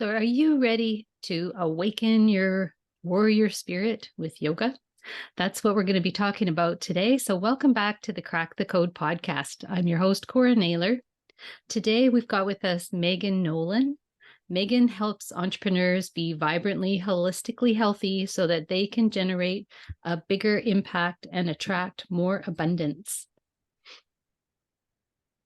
So, are you ready to awaken your warrior spirit with yoga? That's what we're going to be talking about today. So, welcome back to the Crack the Code podcast. I'm your host, Cora Naylor. Today, we've got with us Megan Nolan. Megan helps entrepreneurs be vibrantly, holistically healthy so that they can generate a bigger impact and attract more abundance.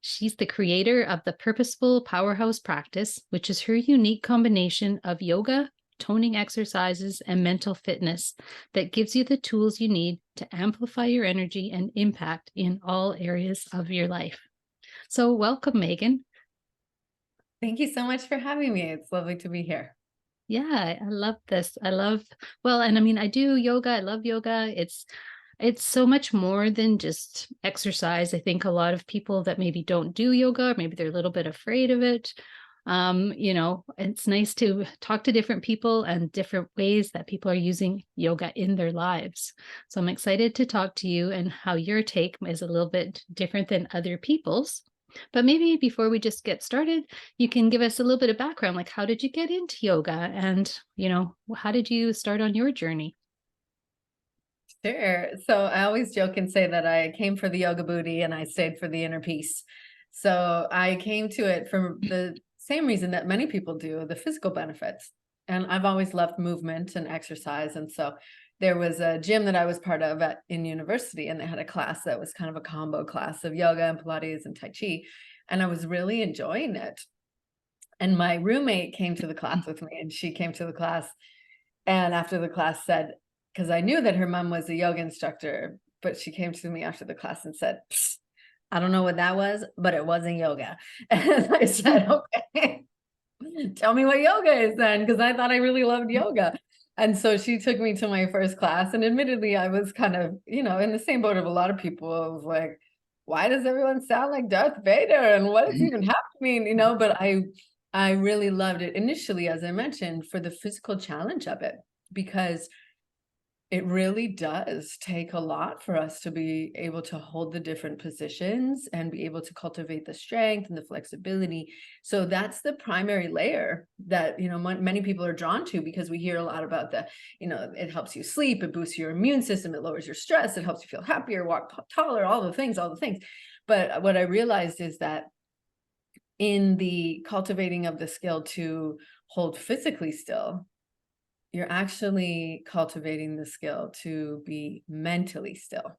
She's the creator of the Purposeful Powerhouse Practice, which is her unique combination of yoga, toning exercises, and mental fitness that gives you the tools you need to amplify your energy and impact in all areas of your life. So, welcome, Megan. Thank you so much for having me. It's lovely to be here. Yeah, I love this. I do yoga. I love yoga. It's so much more than just exercise. I think a lot of people that maybe don't do yoga, or maybe they're a little bit afraid of it. It's nice to talk to different people and different ways that people are using yoga in their lives. So I'm excited to talk to you and how your take is a little bit different than other people's. But maybe before we just get started, you can give us a little bit of background, like how did you get into yoga and, how did you start on your journey? Sure. So I always joke and say that I came for the yoga booty and I stayed for the inner peace. So I came to it for the same reason that many people do, the physical benefits. And I've always loved movement and exercise. And so there was a gym that I was part of in university, and they had a class that was kind of a combo class of yoga and Pilates and Tai Chi. And I was really enjoying it. And my roommate came to the class with me, and she came to the class. And after the class said, because I knew that her mom was a yoga instructor, but she came to me after the class and said, I don't know what that was, but it wasn't yoga. And I said, okay, tell me what yoga is then, because I thought I really loved yoga. And so she took me to my first class. And admittedly, I was kind of, in the same boat of a lot of people. I was like, why does everyone sound like Darth Vader? And what does even happening? But I really loved it initially, as I mentioned, for the physical challenge of it, because it really does take a lot for us to be able to hold the different positions and be able to cultivate the strength and the flexibility. So that's the primary layer that, many people are drawn to, because we hear a lot about it helps you sleep, it boosts your immune system, it lowers your stress, it helps you feel happier, walk taller, all the things. But what I realized is that in the cultivating of the skill to hold physically still, you're actually cultivating the skill to be mentally still,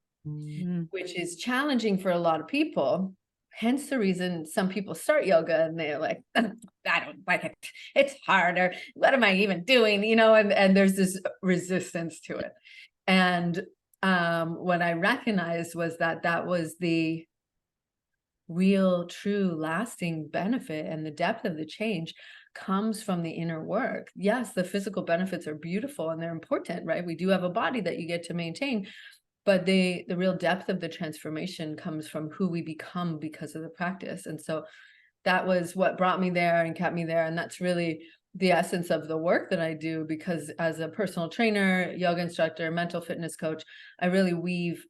which is challenging for a lot of people. Hence the reason some people start yoga and they're like, I don't like it. It's harder. What am I even doing? And there's this resistance to it. And what I recognized was that was the real, true, lasting benefit, and the depth of the change comes from the inner work. Yes, the physical benefits are beautiful and they're important, right? We do have a body that you get to maintain, but the real depth of the transformation comes from who we become because of the practice. And so that was what brought me there and kept me there. And that's really the essence of the work that I do, because as a personal trainer, yoga instructor, mental fitness coach, I really weave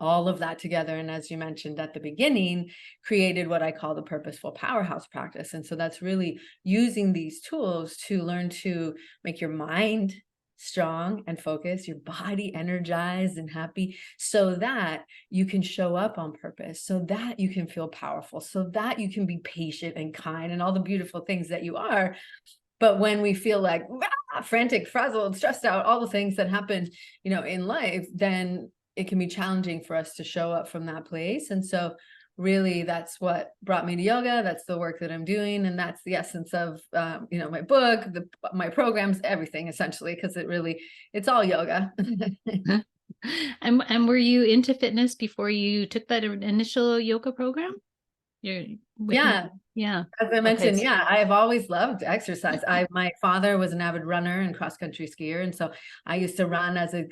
all of that together. And as you mentioned at the beginning, created what I call the Purposeful Powerhouse Practice. And so that's really using these tools to learn to make your mind strong and focused, your body energized and happy, so that you can show up on purpose, so that you can feel powerful, so that you can be patient and kind and all the beautiful things that you are. But when we feel like frantic, frazzled, stressed out, all the things that happen, in life, then it can be challenging for us to show up from that place. And so really that's what brought me to yoga. That's the work that I'm doing. And that's the essence of, my book, my programs, everything essentially, because it's all yoga. And were you into fitness before you took that initial yoga program? Yeah. Yeah. As I mentioned, Okay. yeah, I've always loved exercise. My father was an avid runner and cross-country skier. And so I used to run as a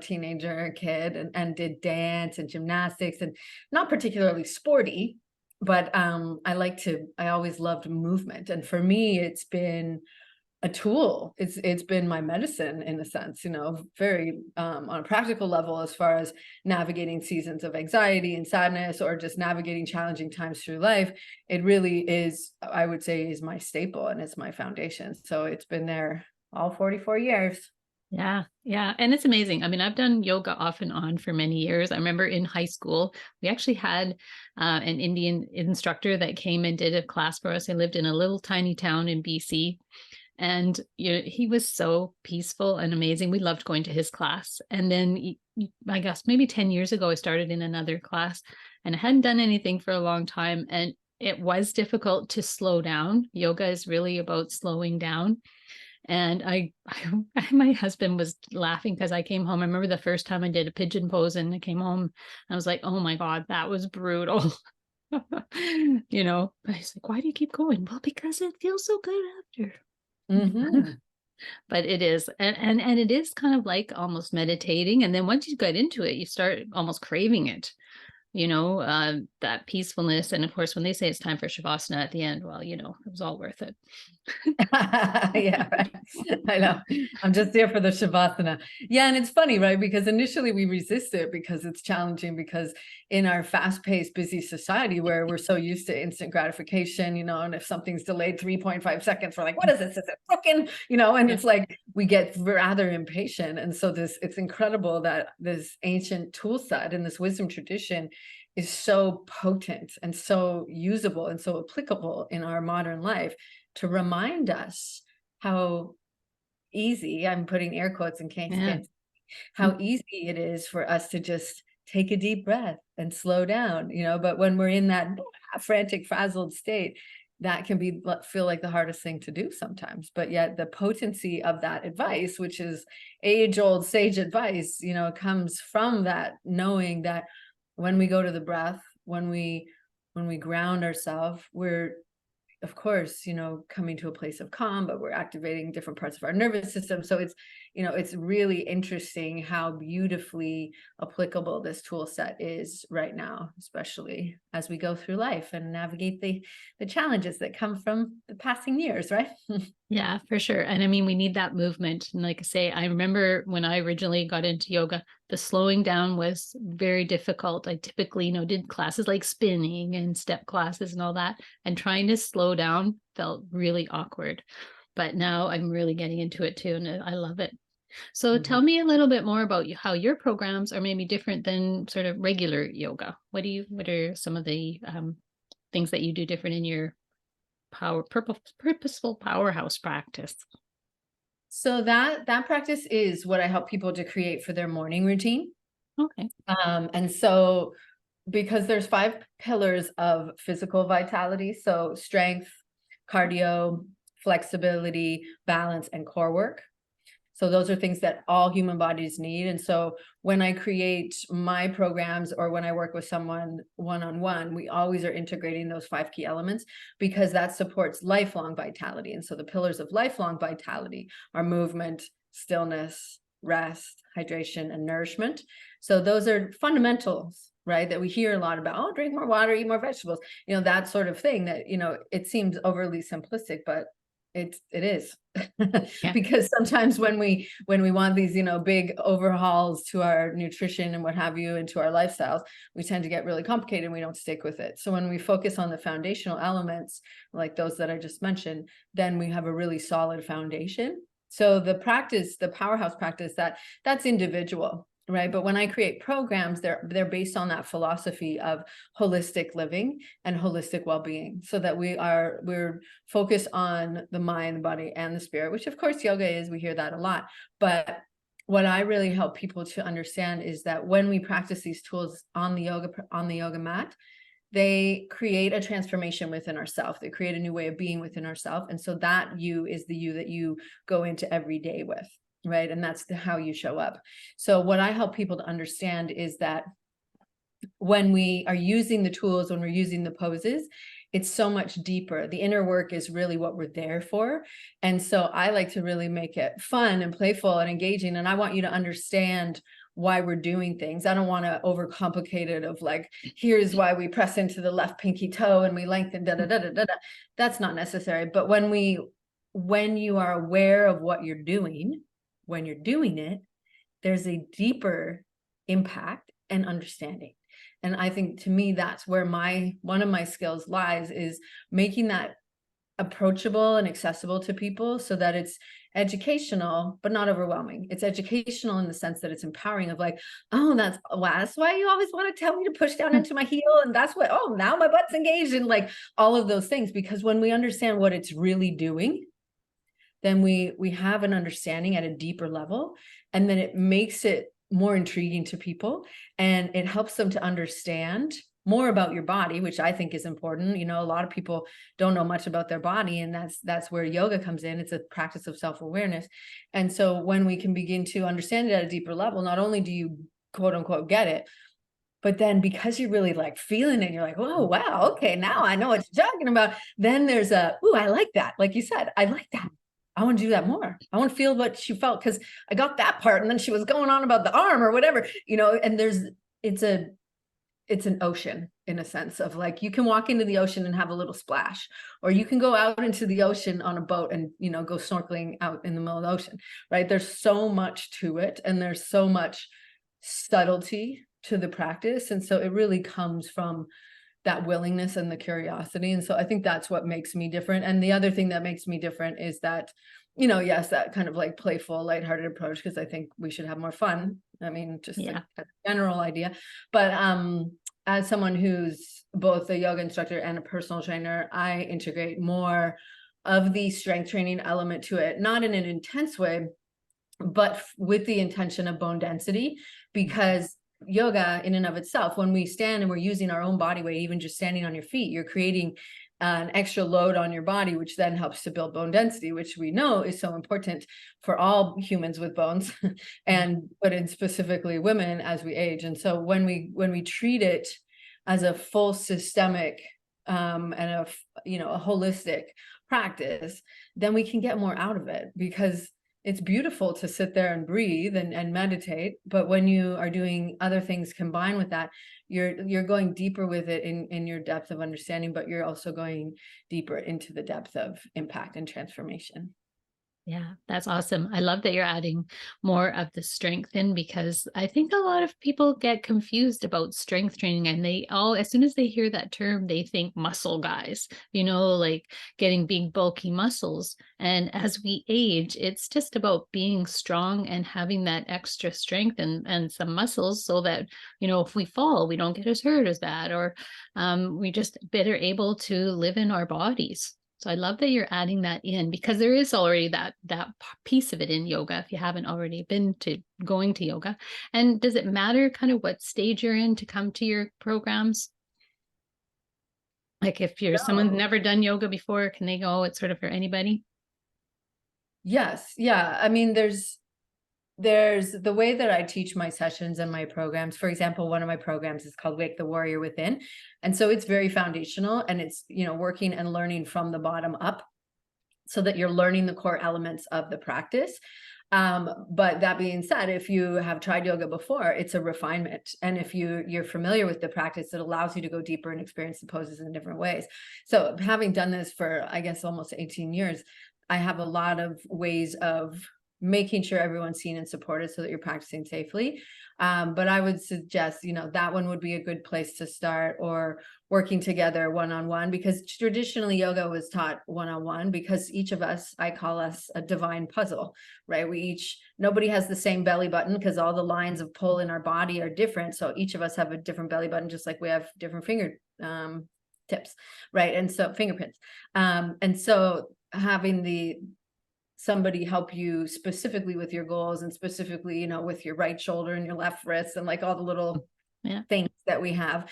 teenager, kid, and did dance and gymnastics, and not particularly sporty, but I always loved movement. And for me, it's been a tool. It's been my medicine in a sense, very on a practical level, as far as navigating seasons of anxiety and sadness, or just navigating challenging times through life. It really is, I would say, is my staple, and it's my foundation. So it's been there all 44 years. Yeah, yeah. And it's amazing. I mean, I've done yoga off and on for many years. I remember in high school, we actually had an Indian instructor that came and did a class for us. I lived in a little tiny town in BC. And he was so peaceful and amazing. We loved going to his class. And then I guess maybe 10 years ago, I started in another class and I hadn't done anything for a long time. And it was difficult to slow down. Yoga is really about slowing down. And my husband was laughing because I came home. I remember the first time I did a pigeon pose and I came home. I was like, oh my God, that was brutal. He's like, why do you keep going? Well, because it feels so good after. Mm-hmm. But it is, and it is kind of like almost meditating. And then once you get into it, you start almost craving it, that peacefulness. And of course, when they say it's time for Shavasana at the end, well, it was all worth it. Yeah, right. I know. I'm just there for the Shavasana. Yeah, and it's funny, right? Because initially we resist it because it's challenging, because in our fast-paced, busy society where we're so used to instant gratification, and if something's delayed 3.5 seconds, we're like, what is this? Is it broken? And it's like we get rather impatient. And so it's incredible that this ancient tool set and this wisdom tradition is so potent and so usable and so applicable in our modern life, to remind us how easy, I'm putting air quotes in case you can't, how easy it is for us to just take a deep breath and slow down, but when we're in that frantic, frazzled state, that can feel like the hardest thing to do sometimes. But yet the potency of that advice, which is age-old sage advice, comes from that knowing that when we go to the breath, when we ground ourselves, we're, of course, coming to a place of calm, but we're activating different parts of our nervous system. So it's really interesting how beautifully applicable this tool set is right now, especially as we go through life and navigate the challenges that come from the passing years, right? Yeah, for sure. And I mean, we need that movement. And like I say, I remember when I originally got into yoga, the slowing down was very difficult. I typically, did classes like spinning and step classes and all that. And trying to slow down felt really awkward. But now I'm really getting into it too. And I love it. So tell me a little bit more about how your programs are maybe different than sort of regular yoga. What are some of the things that you do different in your purposeful powerhouse practice? So that practice is what I help people to create for their morning routine. Okay. And so, because there's 5 pillars of physical vitality, so strength, cardio, flexibility, balance, and core work. So those are things that all human bodies need. And so when I create my programs, or when I work with someone one-on-one, we always are integrating those 5 key elements, because that supports lifelong vitality. And so the pillars of lifelong vitality are movement, stillness, rest, hydration, and nourishment. So those are fundamentals, right, that we hear a lot about. Oh, drink more water, eat more vegetables, that sort of thing that, it seems overly simplistic, but it is. Yeah. Because sometimes when we want these, big overhauls to our nutrition and what have you, and to our lifestyles, we tend to get really complicated and we don't stick with it. So when we focus on the foundational elements, like those that I just mentioned, then we have a really solid foundation. So the practice, the powerhouse practice, that's individual, right? But when I create programs, they're based on that philosophy of holistic living and holistic well-being, so that we're focused on the mind, the body, and the spirit, which of course yoga is. We hear that a lot. But what I really help people to understand is that when we practice these tools on the yoga mat, they create a transformation within ourselves. They create a new way of being within ourselves. And so that you is the you that you go into every day with. Right. And that's how you show up. So what I help people to understand is that when we are using the tools, when we're using the poses, it's so much deeper. The inner work is really what we're there for. And so I like to really make it fun and playful and engaging. And I want you to understand why we're doing things. I don't want to overcomplicate it of like, here's why we press into the left pinky toe and we lengthen, da, da, da, da, da, da. That's not necessary. But when when you are aware of what you're doing, when you're doing it, there's a deeper impact and understanding. And I think, to me, that's where one of my skills lies, is making that approachable and accessible to people, so that it's educational but not overwhelming. It's educational in the sense that it's empowering, of like, oh, that's why you always want to tell me to push down into my heel, and that's what, oh, now my butt's engaged, and like all of those things. Because when we understand what it's really doing, then we have an understanding at a deeper level, and then it makes it more intriguing to people, and it helps them to understand more about your body, which I think is important. A lot of people don't know much about their body, and that's where yoga comes in. It's a practice of self-awareness. And so when we can begin to understand it at a deeper level, not only do you quote unquote get it, but then because you're really like feeling it, you're like, oh, wow, okay, now I know what you're talking about. Then there's I like that. Like you said, I like that. I want to do that more. I want to feel what she felt, because I got that part. And then she was going on about the arm or whatever, and it's an ocean, in a sense of like, you can walk into the ocean and have a little splash, or you can go out into the ocean on a boat and, go snorkeling out in the middle of the ocean, right? There's so much to it, and there's so much subtlety to the practice. And so it really comes from that willingness and the curiosity. And so I think that's what makes me different. And the other thing that makes me different is that, yes, that kind of like playful, lighthearted approach, because I think we should have more fun. I mean, just like a general idea. But as someone who's both a yoga instructor and a personal trainer, I integrate more of the strength training element to it, not in an intense way, but with the intention of bone density. Because yoga in and of itself, when we stand and we're using our own body weight, even just standing on your feet, you're creating an extra load on your body, which then helps to build bone density, which we know is so important for all humans with bones, but in specifically women as we age. And so when we treat it as a full systemic and a holistic practice, then we can get more out of it, because it's beautiful to sit there and breathe and meditate. But when you are doing other things combined with that, you're going deeper with it in your depth of understanding, but you're also going deeper into the depth of impact and transformation. Yeah, that's awesome. I love that you're adding more of the strength in, because I think a lot of people get confused about strength training, and as soon as they hear that term, they think muscle guys, like getting big, bulky muscles. And as we age, it's just about being strong and having that extra strength and some muscles, so that, if we fall, we don't get as hurt as that, or we just better able to live in our bodies. So I love that you're adding that in, because there is already that piece of it in yoga, if you haven't already been to going to yoga. And does it matter kind of what stage you're in to come to your programs? Like if you're someone never done yoga before, can they go? It's sort of for anybody? Yes. Yeah. I mean, there's the way that I teach my sessions and my programs. For example, one of my programs is called Wake the Warrior Within. And so it's very foundational, and it's, working and learning from the bottom up, so that you're learning the core elements of the practice. But that being said, if you have tried yoga before, it's a refinement. And if you're familiar with the practice, it allows you to go deeper and experience the poses in different ways. So having done this for, I guess, almost 18 years, I have a lot of ways of making sure everyone's seen and supported, so that you're practicing safely. But I would suggest, that one would be a good place to start, or working together one-on-one, because traditionally yoga was taught one-on-one, because each of us, I call us a divine puzzle, right? Nobody has the same belly button, because all the lines of pull in our body are different. So each of us have a different belly button, just like we have different finger tips, right? And so fingerprints. And so having somebody help you specifically with your goals, and specifically, with your right shoulder and your left wrist, and like all the little things that we have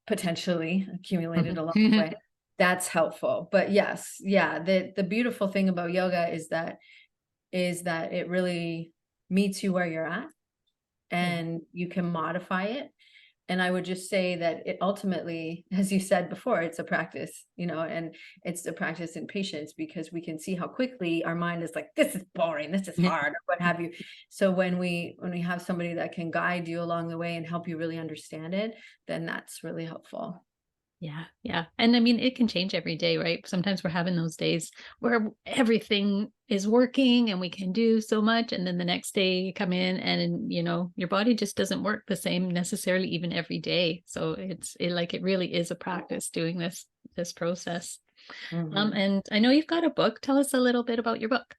potentially accumulated along the way, that's helpful. But yes, yeah, the beautiful thing about yoga is that it really meets you where you're at, and you can modify it. And I would just say that it ultimately, as you said before, it's a practice, and it's a practice in patience, because we can see how quickly our mind is like, this is boring, this is hard, or what have you. So when we have somebody that can guide you along the way and help you really understand it, then that's really helpful. Yeah, yeah. And I mean, it can change every day, right? Sometimes we're having those days where everything is working and we can do so much. And then the next day you come in and, your body just doesn't work the same necessarily even every day. So it really is a practice doing this process. Mhm. And I know you've got a book. Tell us a little bit about your book.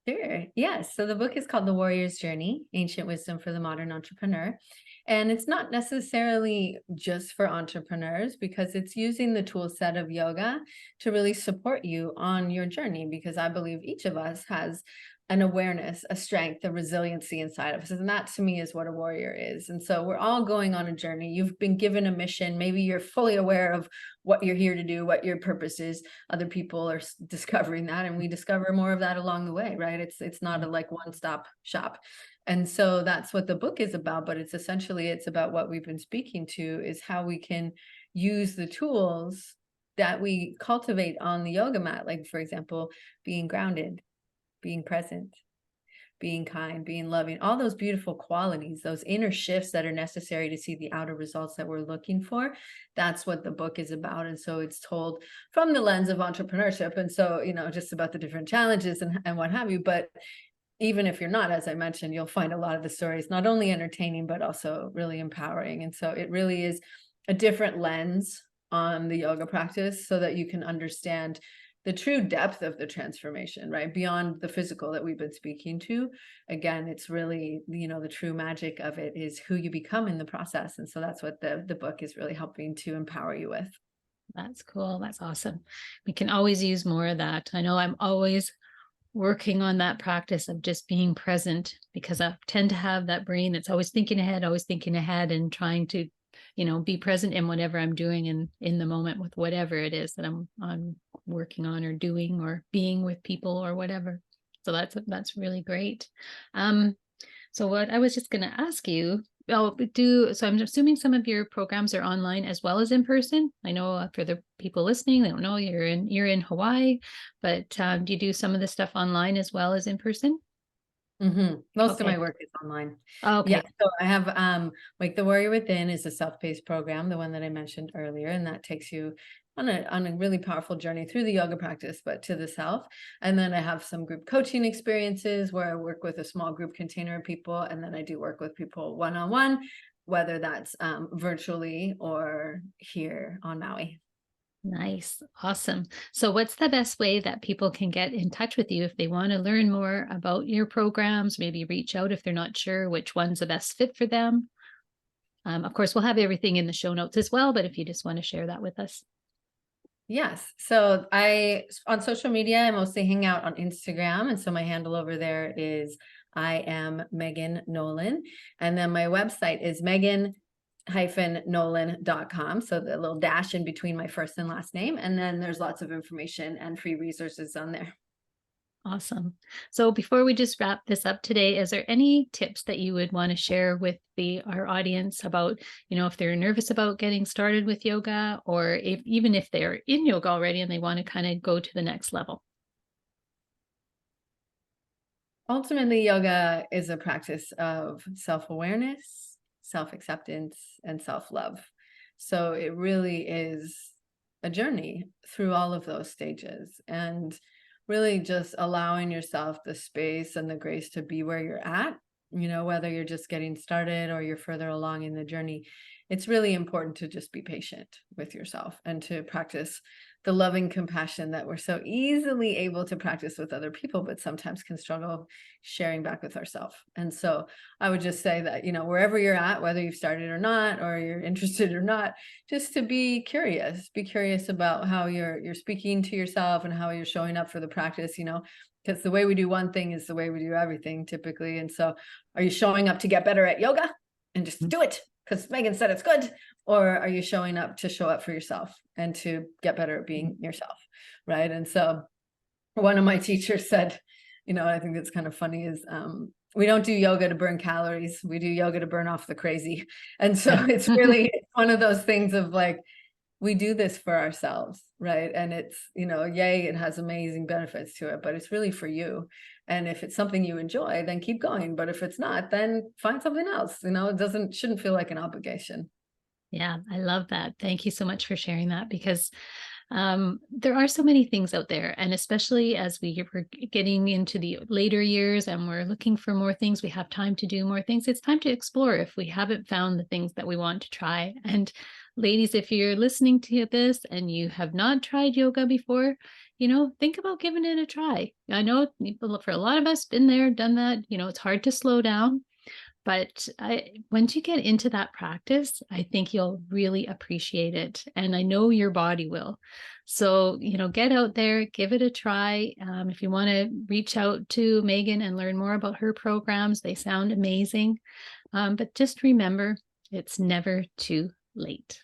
Sure. Yes. So the book is called The Warrior's Journey, Ancient Wisdom for the Modern Entrepreneur. And it's not necessarily just for entrepreneurs because it's using the tool set of yoga to really support you on your journey. Because I believe each of us has an awareness, a strength, a resiliency inside of us. And that to me is what a warrior is. And so we're all going on a journey. You've been given a mission. Maybe you're fully aware of what you're here to do, what your purpose is. Other people are discovering that, and we discover more of that along the way, right? It's not a like one-stop shop. And so that's what the book is about, but it's about what we've been speaking to, is how we can use the tools that we cultivate on the yoga mat, like for example, being grounded, being present, being kind, being loving, all those beautiful qualities, those inner shifts that are necessary to see the outer results that we're looking for. That's what the book is about. And so it's told from the lens of entrepreneurship. And so, just about the different challenges and what have you. But even if you're not, as I mentioned, you'll find a lot of the stories not only entertaining, but also really empowering. And so it really is a different lens on the yoga practice so that you can understand the true depth of the transformation, right? Beyond the physical that we've been speaking to. Again, it's really, the true magic of it is who you become in the process. And so that's what the book is really helping to empower you with. That's cool. That's awesome. We can always use more of that. I know I'm always working on that practice of just being present because I tend to have that brain that's always thinking ahead and trying to, be present in whatever I'm doing and in the moment with whatever it is that I'm working on or doing or being with people or whatever. So that's really great. Um, so what I was just going to ask you, so I'm assuming some of your programs are online as well as in person. I know for the people listening, they don't know you're in Hawaii, but do you do some of the stuff online as well as in person? Most of Okay. my work is online. Yeah. Okay. So I have like the Warrior Within is a self-paced program, the one that I mentioned earlier, and that takes you on a really powerful journey through the yoga practice, but to the self. And then I have some group coaching experiences where I work with a small group container of people, and then I do work with people one-on-one, whether that's virtually or here on Maui. Nice. Awesome. So what's the best way that people can get in touch with you if they want to learn more about your programs, maybe reach out if they're not sure which one's the best fit for them? Of course, we'll have everything in the show notes as well, but if you just want to share that with us. Yes. So on social media, I mostly hang out on Instagram. And so my handle over there is I am Megan Nolan. And then my website is Megan-Nolan.com. So the little dash in between my first and last name. And then there's lots of information and free resources on there. Awesome. So before we just wrap this up today, is there any tips that you would want to share with our audience about, if they're nervous about getting started with yoga, or even if they're in yoga already and they want to kind of go to the next level? Ultimately, yoga is a practice of self-awareness, self-acceptance, and self-love. So it really is a journey through all of those stages, and really just allowing yourself the space and the grace to be where you're at, whether you're just getting started or you're further along in the journey. It's really important to just be patient with yourself and to practice the loving compassion that we're so easily able to practice with other people, but sometimes can struggle sharing back with ourselves. And so I would just say that, wherever you're at, whether you've started or not, or you're interested or not, just to be curious about how you're speaking to yourself and how you're showing up for the practice, because the way we do one thing is the way we do everything typically. And so are you showing up to get better at yoga and just do it because Megan said it's good? Or are you showing up to show up for yourself and to get better at being yourself? Right. And so one of my teachers said, I think that's kind of funny is we don't do yoga to burn calories. We do yoga to burn off the crazy. And so it's really one of those things of like, we do this for ourselves, right? And it's, yay, it has amazing benefits to it, but it's really for you. And if it's something you enjoy, then keep going. But if it's not, then find something else. Shouldn't feel like an obligation. Yeah, I love that. Thank you so much for sharing that because there are so many things out there. And especially as we're getting into the later years and we're looking for more things, we have time to do more things. It's time to explore if we haven't found the things that we want to try. And ladies, if you're listening to this and you have not tried yoga before, think about giving it a try. I know for a lot of us, been there, done that. It's hard to slow down. But once you get into that practice, I think you'll really appreciate it. And I know your body will. So, get out there, give it a try. If you want to reach out to Megan and learn more about her programs, they sound amazing. But just remember, it's never too late.